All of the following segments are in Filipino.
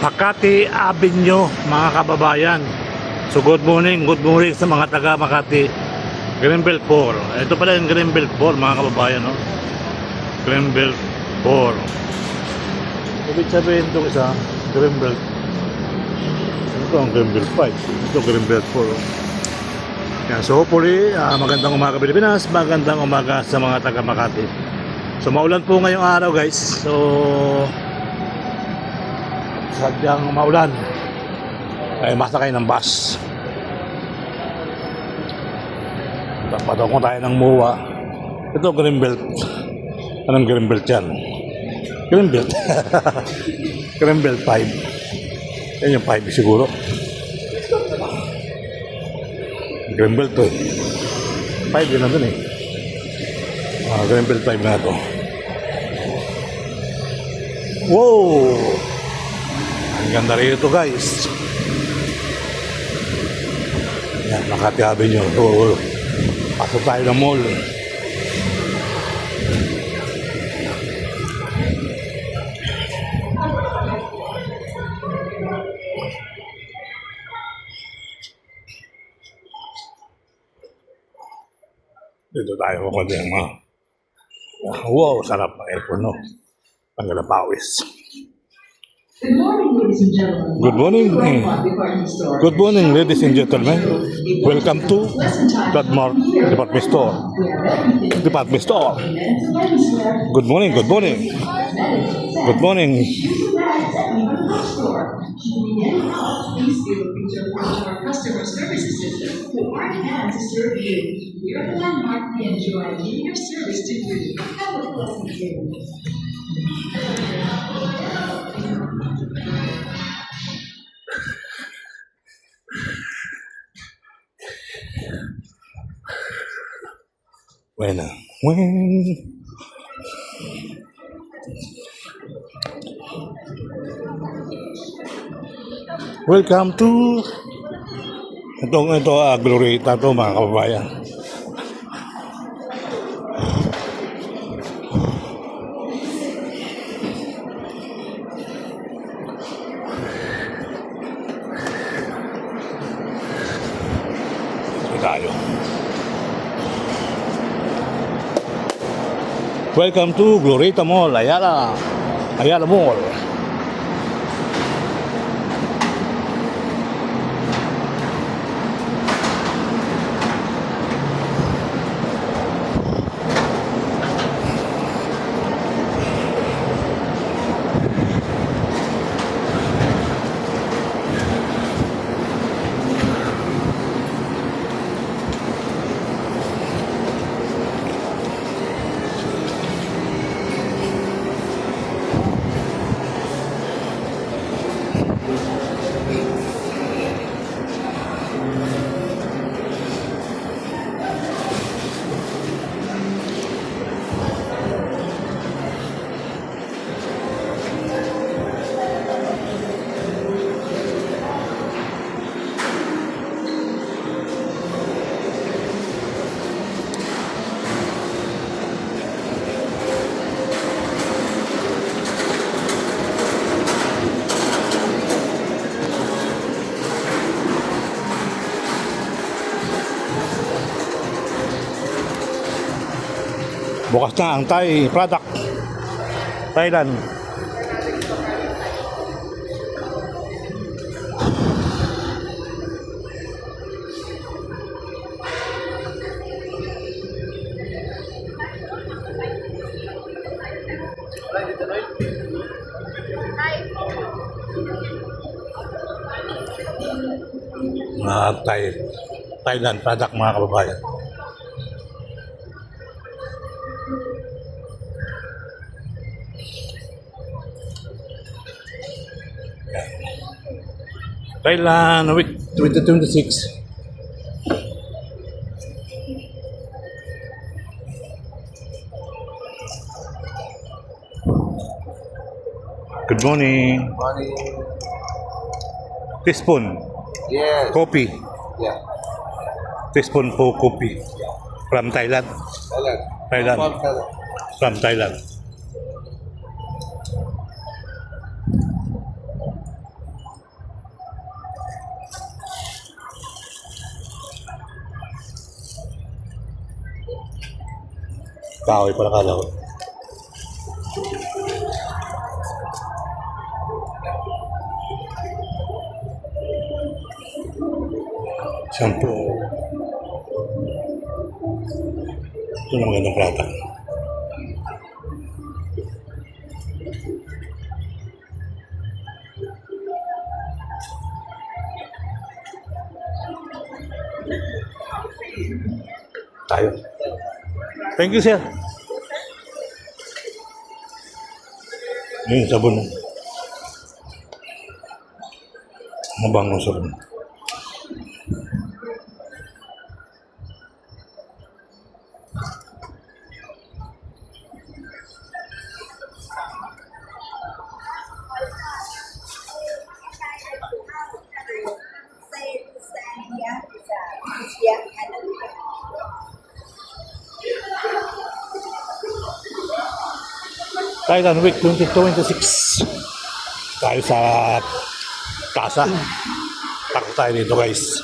Makati Avenue, mga kababayan. So good morning sa mga taga Makati Greenbelt 4. Ito pala yung Greenbelt 4, mga kababayan, no? Greenbelt 4. Ibig sabihin ito isa, Greenbelt. Ito ang Greenbelt 5. Ito Greenbelt 4. Yan, so hopefully, magandang umaga Pilipinas, magandang umaga sa mga taga Makati. So maulan po ngayong araw, guys. So sadyang maulan ay masakay ng bus. Patong tayo ng MOA. Ito Greenbelt. Anong Greenbelt yan? Greenbelt. Greenbelt 5. Yan yung 5 siguro. Greenbelt to eh. 5 yun na dun eh. Greenbelt 5 na ito. Wow! Ang ganda rito, guys. Yan, Makati Avenue. Oh, pasok tayo ng mall. Dito tayo kukuha ng mga wow, sarap ang aircon, no? Tanggal ang pawis. Good morning, ladies and gentlemen. Good morning. Good morning, ladies and gentlemen. Welcome to Bloodmark Department Store. Department Store. Good morning, good morning. Good morning. Please feel free to approach our customer service assistants who are at hand to serve you. We are the landmark we enjoy giving your service to you. Have a pleasant day. When welcome to ito Glorieta to, mga kababayan. Ito tayo. Welcome to Glorieta Mall, Ayala Mall. Bukas na ang Thai product. Thailand. Thailand product, mga kababayan. Thailand week 2026. Good morning. Morning. Teaspoon. Yes. Coffee. Yeah. Teaspoon po coffee. From Thailand. Thailand. Thailand. From Thailand. From Thailand. Kahoy pala kala ko. Shampoo. Ito na magandang prata. Tayo. Thank you, sir. Yun, sabon. Mabangong sabon. Thailand Week 2026. Tayo sa Plaza. Takot tayo dito, guys.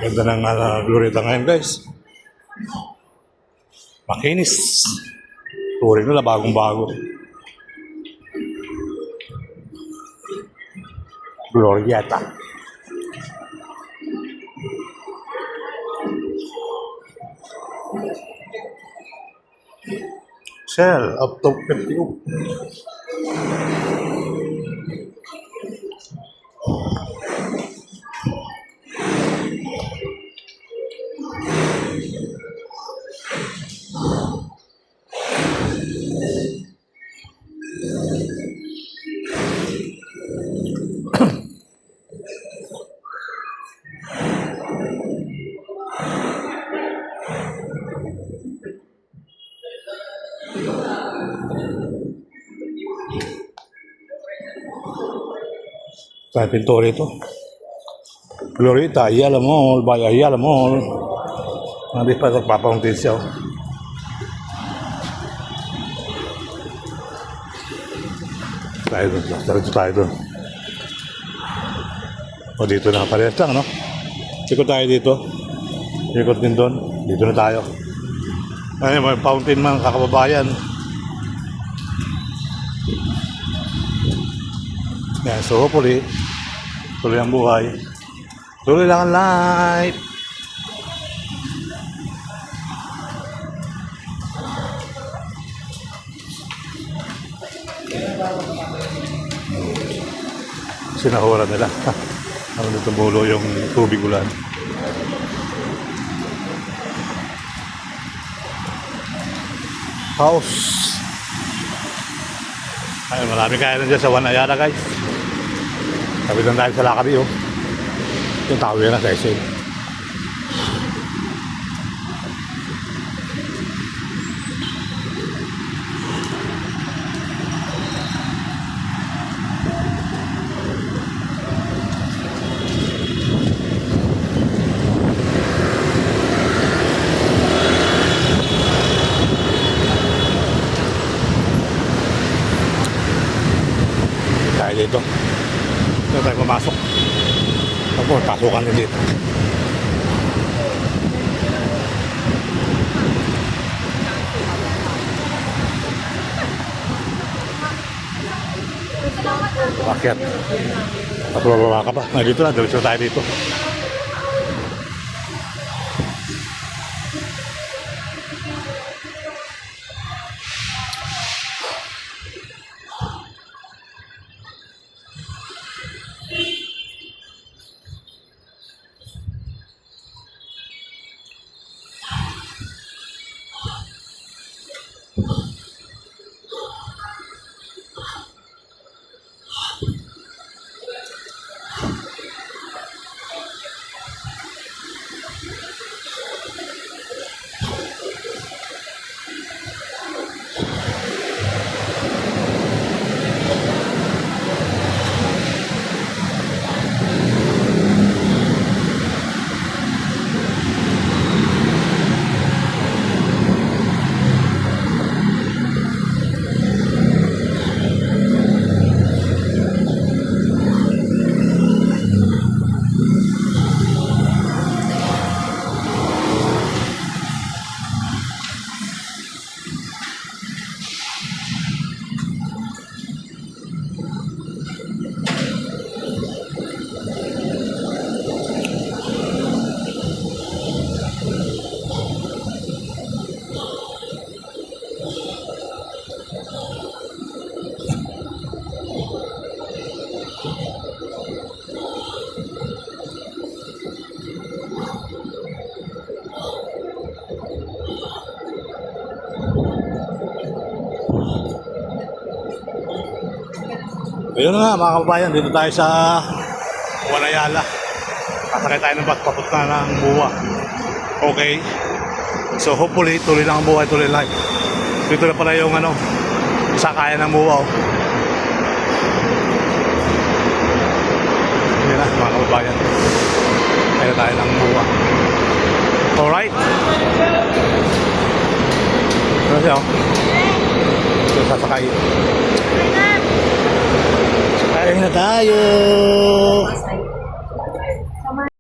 Ganda ng glorieta ngayon, guys. Makinis. Turing nila bagong-bago. Glorieta. Shell up to 50. Sa pinto rito. Glorieta, Ayala Mall, by Ayala Mall. Hindi pa nagpapaungtin siya. Tayo doon, dito tayo doon. O dito na parehas lang, no? Ikot tayo dito. Ikot din doon. Dito na tayo. Ayun, may fountain mga kakababayan. Yan, so hopefully, tuloy ang buhay. Tuloy lang ang life. Sinahura nila. Ano dito bulo yung tubig ulan. House. Ayun, marami kaya dyan sa Wanayara, guys. Sabi lang tayo sa Lakabi, oh. Yung tao yun na sa SM. Tayo dito. Dito tayo pumasok. Tapos, pasukan din dito. Bakit? Tapos bababa ka pa. Ay, dito na. Diretso tayo dito. Ayun na nga mga kababayan, dito tayo sa Walayala. Kasakay tayo ng bus papunta ng Buwa. Okay. So hopefully, tuloy lang ang buhay, tuloy lang. Dito na pala yung sakayan ng Buwa. Yan na mga kababayan. Kaya tayo ng Buwa. Alright. Ano siya? So sasakay. Sakay na tayo.